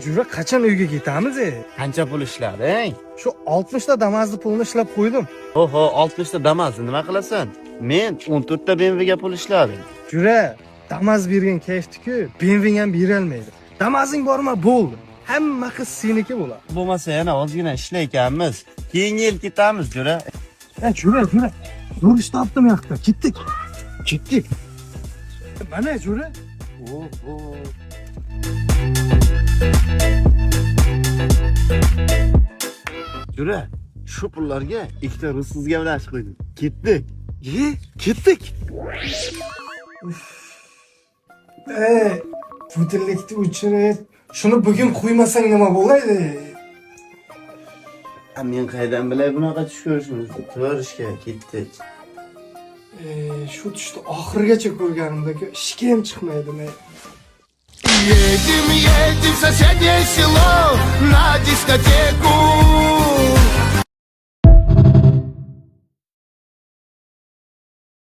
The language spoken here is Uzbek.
Jura qachon uyga ketamiz? Qancha pul ishlading? Shu 60 ta Damas'ni pulini ishlab qo'ydim. Oho, 60 ta Damas'ni nima qilasan? Men 14 ta BMWga pul ishladim. Jura, Damas bergan kayfdi-ku, BMW ham bera olmaydi. Damas'ing bormi, bo'ldi. Hamma qiz seniki bo'ladi. Bo'lmasa yana ozgina ishlaykanmiz. Keyingi yil ketamiz, Jura. Jura. Zo'r ish topdim yoqda. Ketdik. Mana Jura. Oho. Jura, shu pullarga ikkita russizga bilan qo'ydim. Ketdik. Ketdik. Putillikni o'chirib, shuni bugun qo'ymasang nima bo'ladi? Men qaydan bilay bunaqa tush ko'rishimizni? Ko'rishga ketdik. Shu tushni oxirigacha ko'rganimda ishga ham chiqmaydim. Едем в соседнее село на дискотеку.